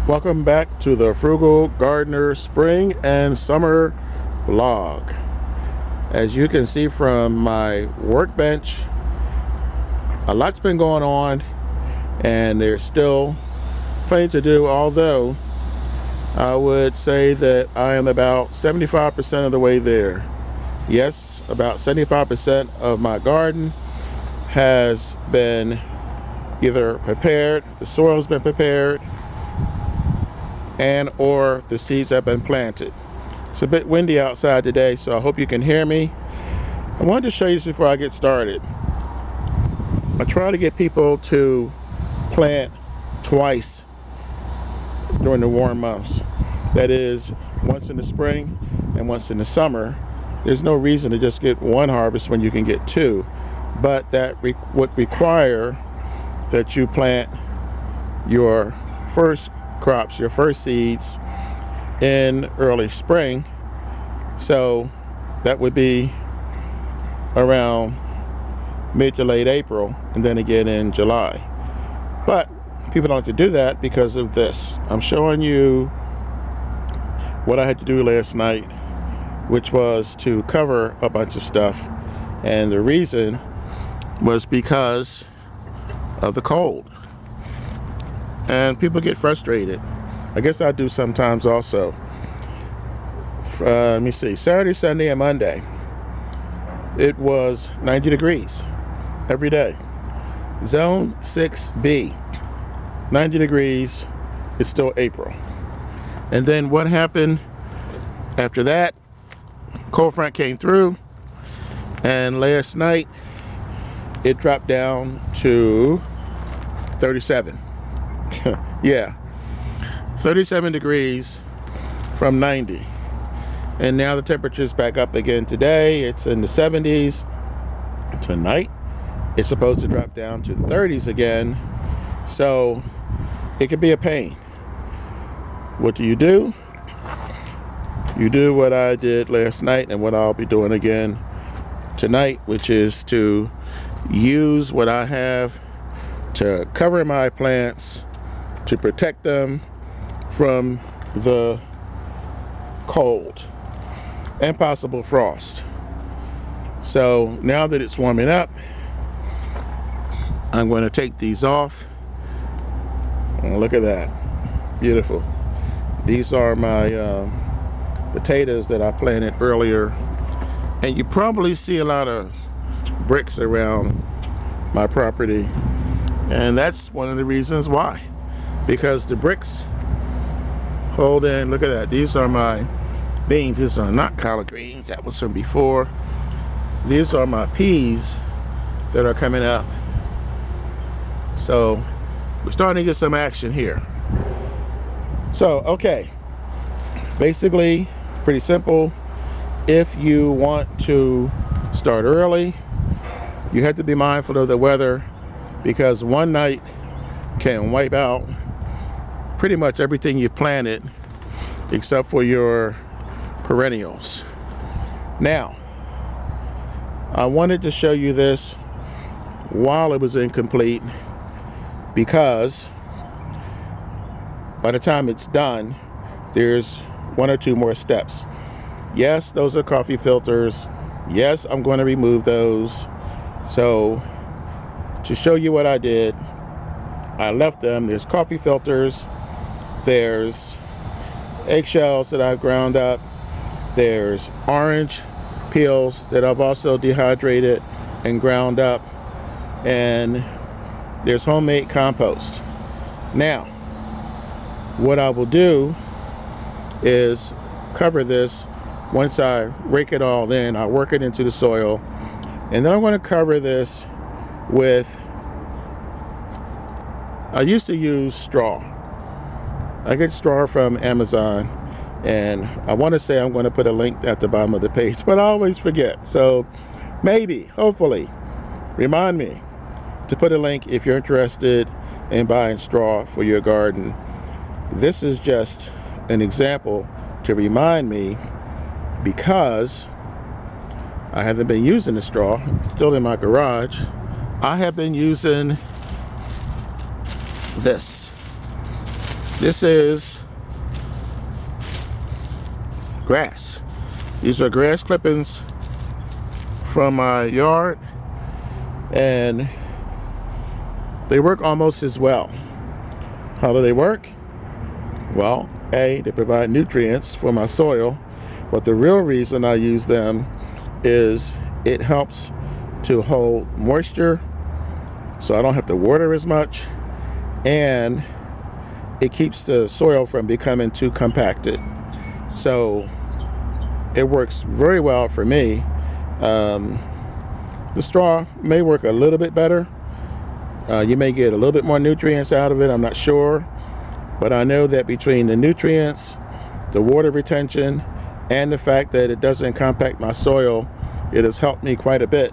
Welcome back to the Frugal Gardener Spring and Summer Vlog. As you can see from my workbench, a lot's been going on and there's still plenty to do, although I would say that I am about 75% of the way there. Yes, about 75% of my garden has been either prepared, the soil's been prepared, and or the seeds have been planted. It's a bit windy outside today, so I hope you can hear me. I wanted to show you this before I get started. I try to get people to plant twice during the warm months. That is, once in the spring and once in the summer. There's no reason to just get one harvest when you can get two, but that would require that you plant your first crops, your first seeds in early spring. So that would be around mid to late April, and then again in July. But people don't like to do that because of this. I'm showing you what I had to do last night, which was to cover a bunch of stuff, and the reason was because of the cold. And people get frustrated. I guess I do sometimes also. Let me see, Saturday, Sunday, and Monday, it was 90 degrees every day. Zone 6B, 90 degrees, it's still April. And then what happened after that? Cold front came through, and last night it dropped down to 37. Yeah, 37 degrees from 90. And now the temperature's back up again today. It's in the 70s. Tonight, it's supposed to drop down to the 30s again. So it could be a pain. What do? You do what I did last night and what I'll be doing again tonight, which is to use what I have to cover my plants, to protect them from the cold and possible frost. So now that it's warming up, I'm going to take these off. And look at that, beautiful. These are my potatoes that I planted earlier, and you probably see a lot of bricks around my property, and that's one of the reasons why. Because the bricks hold in, look at that. These are my beans. These are not collard greens. That was from before. These are my peas that are coming up. So we're starting to get some action here. So, okay. Basically, pretty simple. If you want to start early, you have to be mindful of the weather, because one night can wipe out pretty much everything you planted except for your perennials. Now, I wanted to show you this while it was incomplete, because by the time it's done, there's one or two more steps. Yes, those are coffee filters. Yes, I'm going to remove those. So to show you what I did, I left them. There's coffee filters, there's eggshells that I've ground up, there's orange peels that I've also dehydrated and ground up, and there's homemade compost. Now, what I will do is cover this. Once I rake it all in, I work it into the soil, and then I'm going to cover this with, I used to use straw. I get straw from Amazon, and I want to say I'm going to put a link at the bottom of the page, but I always forget. So maybe, hopefully, remind me to put a link if you're interested in buying straw for your garden. This is just an example to remind me, because I haven't been using the straw. It's still in my garage. I have been using this. This is grass. These are grass clippings from my yard, and they work almost as well. How do they work? Well, A, they provide nutrients for my soil, but the real reason I use them is it helps to hold moisture so I don't have to water as much, and it keeps the soil from becoming too compacted. So it works very well for me. The straw may work a little bit better. You may get a little bit more nutrients out of it, I'm not sure. But I know that between the nutrients, the water retention, and the fact that it doesn't compact my soil, it has helped me quite a bit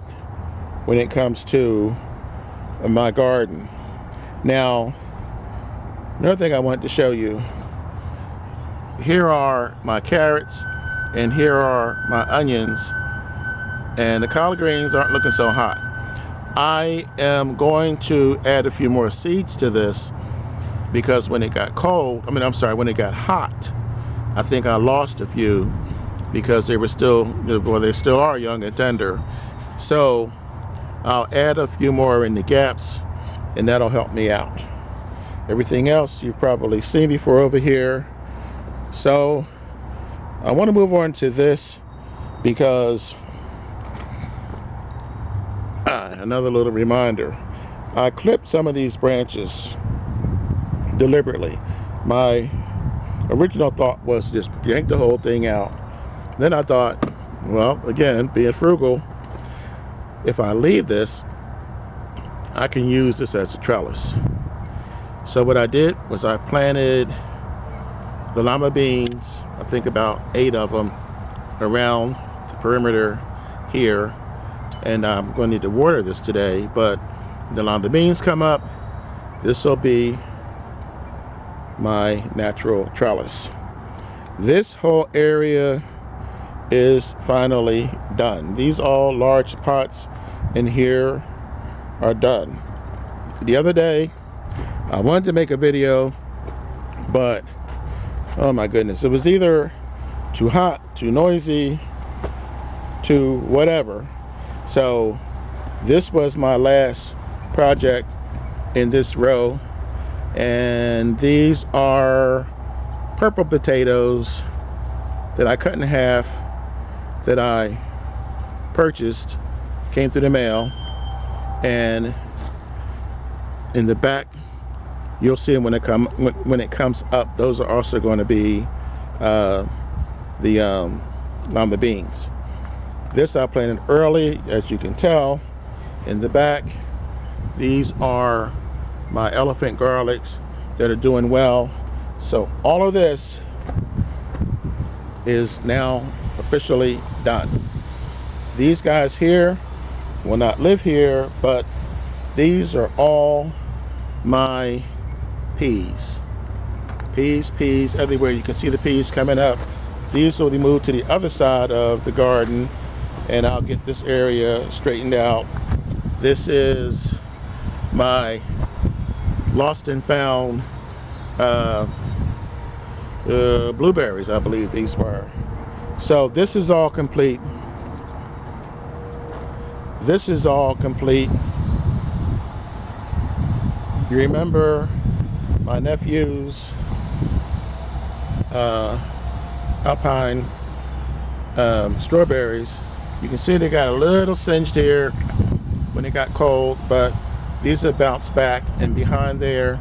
when it comes to my garden. Now, another thing I wanted to show you, here are my carrots and here are my onions, and the collard greens aren't looking so hot. I am going to add a few more seeds to this because when it got when it got hot, I think I lost a few because they were still, well, they still are young and tender. So I'll add a few more in the gaps, and that'll help me out. Everything else you've probably seen before over here. So I want to move on to this because another little reminder. I clipped some of these branches deliberately. My original thought was just yank the whole thing out. Then I thought, well, again, being frugal, if I leave this, I can use this as a trellis. So what I did was I planted the lima beans, I think about 8 of them, around the perimeter here. And I'm going to need to water this today, but the lima beans come up, this will be my natural trellis. This whole area is finally done. These all large pots in here are done. The other day, I wanted to make a video, but oh my goodness, it was either too hot, too noisy, too whatever. So this was my last project in this row, and these are purple potatoes that I cut in half, that I purchased, came through the mail, and in the back you'll see them when it comes up. Those are also going to be the lima beans. This I planted early, as you can tell. In the back, these are my elephant garlics that are doing well. So all of this is now officially done. These guys here will not live here, but these are all my peas. Peas everywhere. You can see the peas coming up. These will be moved to the other side of the garden, and I'll get this area straightened out. This is my lost and found blueberries, I believe these were. So this is all complete. This is all complete. You remember my nephew's alpine strawberries. You can see they got a little singed here when it got cold, but these have bounced back, and behind there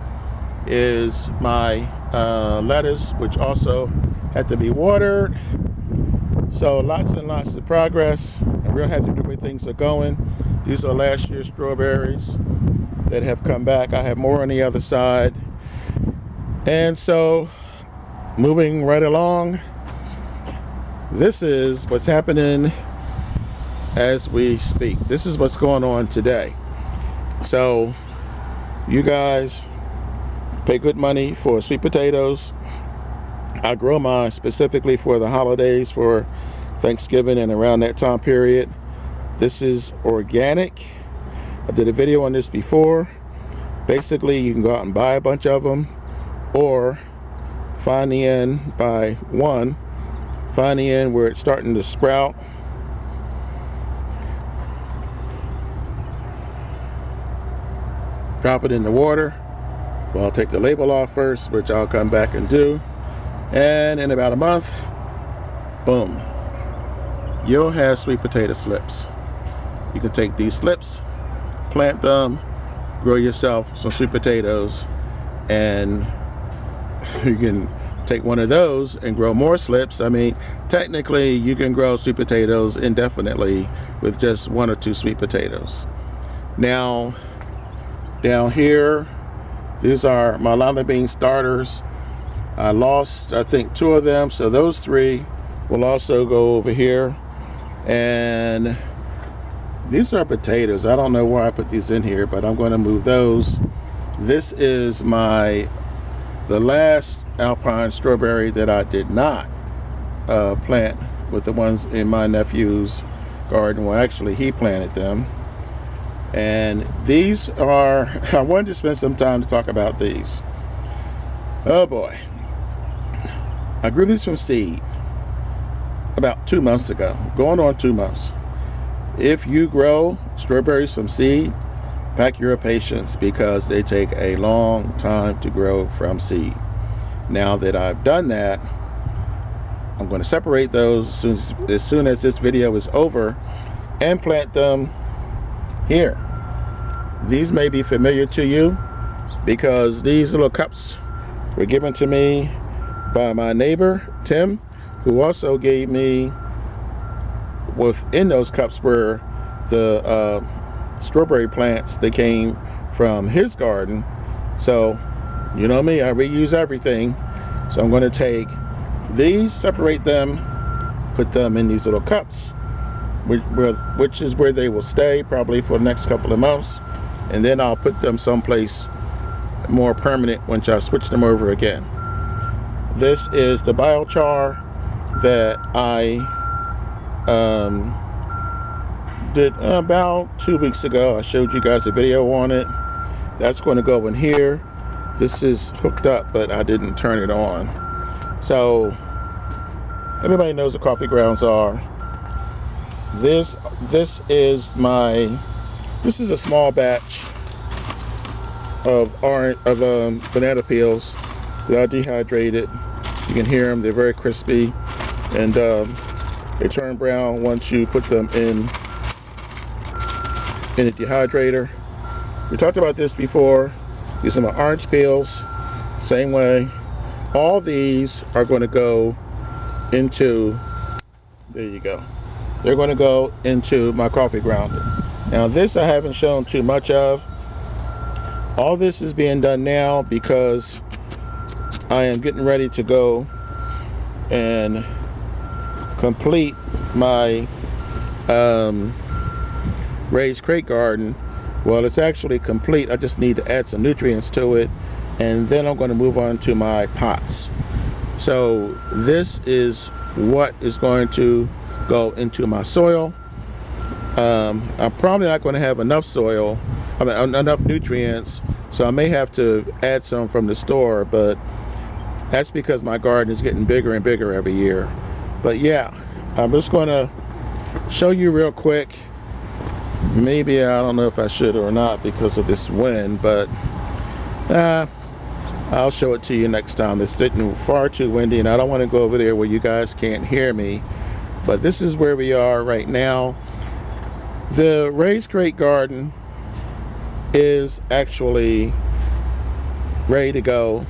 is my lettuce, which also had to be watered. So lots and lots of progress. I'm real happy with the way things are going. These are last year's strawberries that have come back. I have more on the other side. And so moving right along, this is what's happening as we speak. This is what's going on today. So you guys pay good money for sweet potatoes. I grow mine specifically for the holidays, for Thanksgiving and around that time period. This is organic. I did a video on this before. Basically, you can go out and buy a bunch of them, or find the end by one, find the end where it's starting to sprout, drop it in the water. Well, I'll take the label off first, which I'll come back and do. And in about a month, boom, you'll have sweet potato slips. You can take these slips, plant them, grow yourself some sweet potatoes, and you can take one of those and grow more slips. I mean, technically, you can grow sweet potatoes indefinitely with just 1 or 2 sweet potatoes. Now, down here, these are my lima bean starters. I lost, I think, 2 of them, so those 3 will also go over here. And these are potatoes. I don't know why I put these in here, but I'm going to move those. This is the last alpine strawberry that I did not plant with the ones in my nephew's garden. Well, actually, he planted them. And these are, I wanted to spend some time to talk about these. Oh boy. I grew these from seed about 2 months ago, going on 2 months. If you grow strawberries from seed, pack your patience, because they take a long time to grow from seed. Now that I've done that, I'm going to separate those as soon as this video is over and plant them here. These may be familiar to you because these little cups were given to me by my neighbor, Tim, who also gave me, within those cups were the strawberry plants that came from his garden. So, you know me, I reuse everything. So I'm going to take these, separate them, put them in these little cups, which is where they will stay probably for the next couple of months. And then I'll put them someplace more permanent once I switch them over again. This is the biochar that I did about 2 weeks ago. I showed you guys a video on it. That's going to go in here. This is hooked up, but I didn't turn it on. So everybody knows what coffee grounds are. This is a small batch of banana peels that I dehydrated. You can hear them; they're very crispy, and they turn brown once you put them in a dehydrator. We talked about this before. These are my orange peels, same way. All these are going to go into, there you go. They're going to go into my coffee grounder. Now this I haven't shown too much of. All this is being done now because I am getting ready to go and complete my raised crate garden. Well, it's actually complete. I just need to add some nutrients to it, and then I'm going to move on to my pots. So this is what is going to go into my soil. I'm probably not going to have enough soil, enough nutrients, so I may have to add some from the store, but that's because my garden is getting bigger and bigger every year. But yeah, I'm just going to show you real quick. Maybe I don't know if I should or not because of this wind, but I'll show it to you next time. It's getting far too windy, and I don't want to go over there where you guys can't hear me. But this is where we are right now. The raised crate garden is actually ready to go.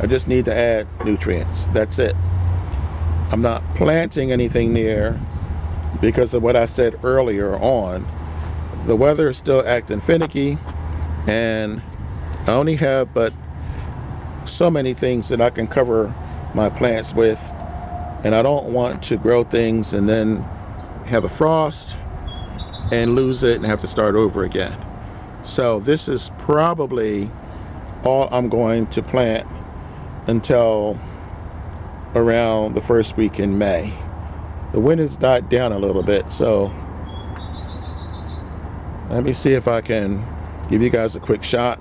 I just need to add nutrients. That's it. I'm not planting anything there because of what I said earlier on. The weather is still acting finicky, and I only have but so many things that I can cover my plants with, and I don't want to grow things and then have a frost and lose it and have to start over again. So this is probably all I'm going to plant until around the first week in May. The wind has died down a little bit, so let me see if I can give you guys a quick shot.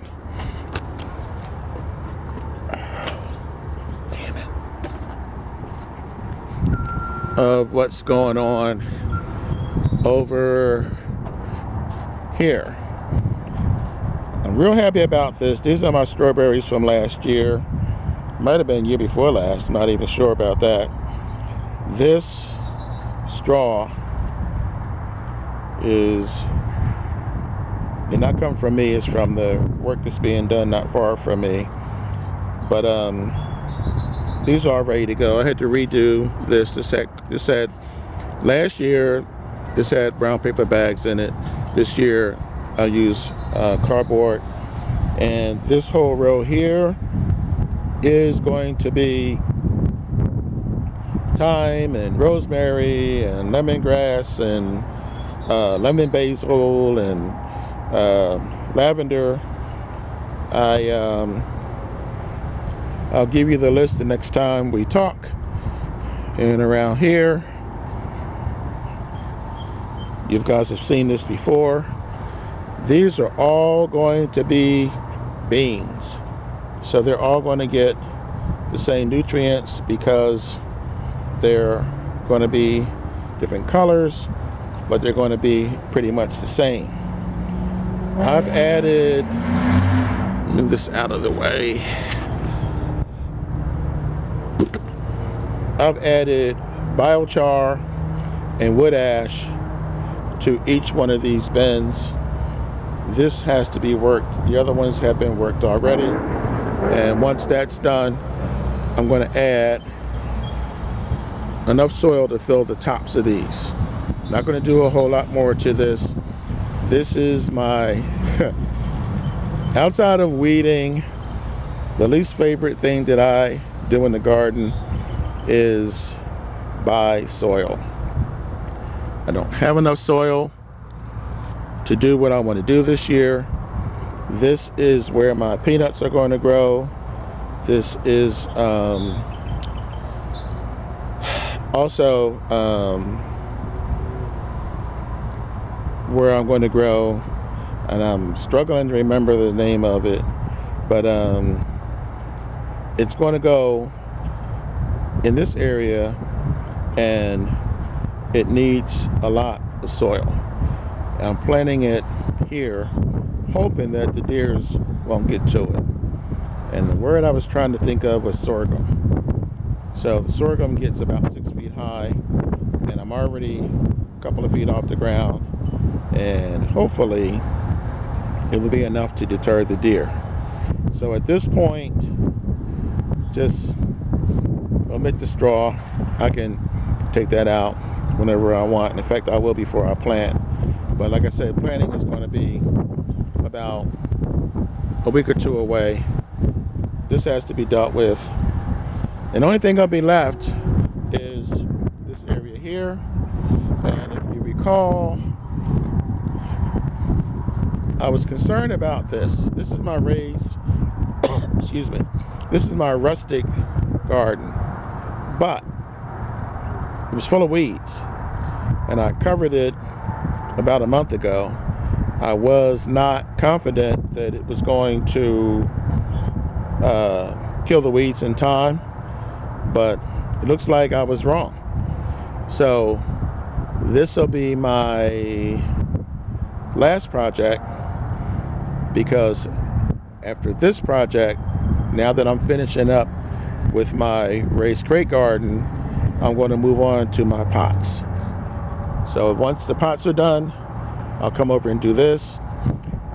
Damn of what's going on over here. I'm real happy about this. These are my strawberries from last year. Might have been year before last. I'm not even sure about that. This straw did not come from me. It's from the work that's being done not far from me. But these are all ready to go. I had to redo this. This had last year. This had brown paper bags in it. This year I used cardboard. And this whole row here is going to be thyme and rosemary and lemongrass and lemon basil and lavender. I'll give you the list the next time we talk. And around here, you guys have seen this before. These are all going to be beans. So they're all going to get the same nutrients because they're going to be different colors, but they're going to be pretty much the same. I've added, move this out of the way. I've added biochar and wood ash to each one of these bins. This has to be worked. The other ones have been worked already. And once that's done, I'm going to add enough soil to fill the tops of these. Not going to do a whole lot more to this. This is my, outside of weeding, the least favorite thing that I do in the garden is buy soil. I don't have enough soil to do what I want to do this year. This is where my peanuts are going to grow. This is also where I'm going to grow, and I'm struggling to remember the name of it, but it's going to go in this area, and it needs a lot of soil. I'm planting it here, hoping that the deers won't get to it. And the word I was trying to think of was sorghum. So the sorghum gets about 6 feet high, and I'm already a couple of feet off the ground, and hopefully it will be enough to deter the deer. So at this point, just omit the straw. I can take that out whenever I want. In fact, I will before I plant. But like I said, planting is going to be about a week or two away. This has to be dealt with. And the only thing that'll be left is this area here. And if you recall, I was concerned about this. This is my raised, excuse me, this is my rustic garden. But it was full of weeds. And I covered it about a month ago. I was not confident that it was going to kill the weeds in time, but it looks like I was wrong. So this will be my last project, because after this project, now that I'm finishing up with my raised crate garden, I'm going to move on to my pots. So once the pots are done, I'll come over and do this.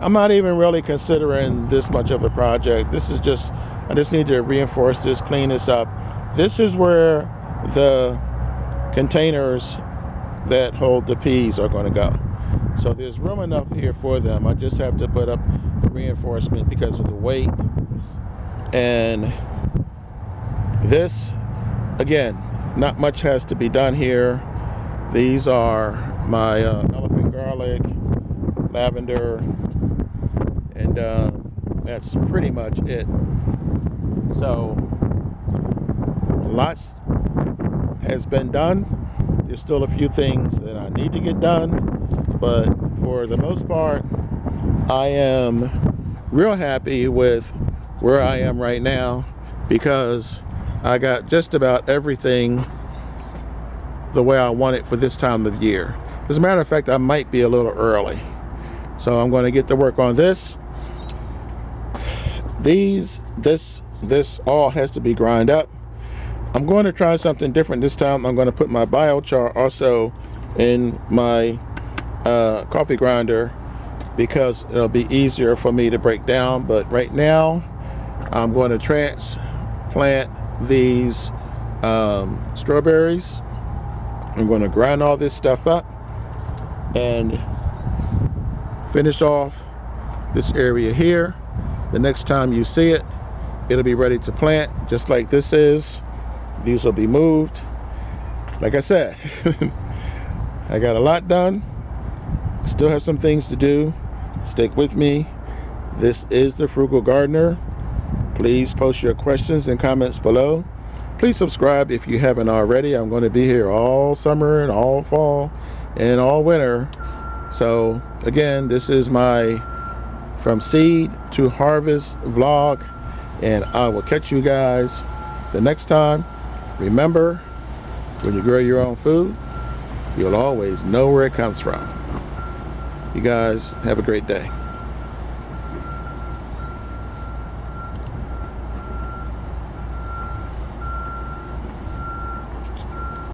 I'm not even really considering this much of a project. This is just, I just need to reinforce this, clean this up. This is where the containers that hold the peas are going to go. So there's room enough here for them. I just have to put up reinforcement because of the weight. And this, again, not much has to be done here. These are my elephant garlic, lavender, and that's pretty much it. So lots has been done. There's still a few things that I need to get done, but for the most part, I am real happy with where I am right now, because I got just about everything the way I want it for this time of year. As a matter of fact, I might be a little early. So I'm going to get to work on this. This all has to be ground up. I'm going to try something different this time. I'm going to put my biochar also in my coffee grinder because it'll be easier for me to break down. But right now, I'm going to transplant these strawberries. I'm going to grind all this stuff up and finish off this area here. The next time you see it, it'll be ready to plant just like this is. These will be moved. Like I said, I got a lot done. Still have some things to do. Stick with me. This is the Frugal Gardener. Please post your questions and comments below. Please subscribe if you haven't already. I'm going to be here all summer and all fall and all winter. So again, this is my From Seed to Harvest vlog, and I will catch you guys the next time. Remember, when you grow your own food, you'll always know where it comes from. You guys have a great day.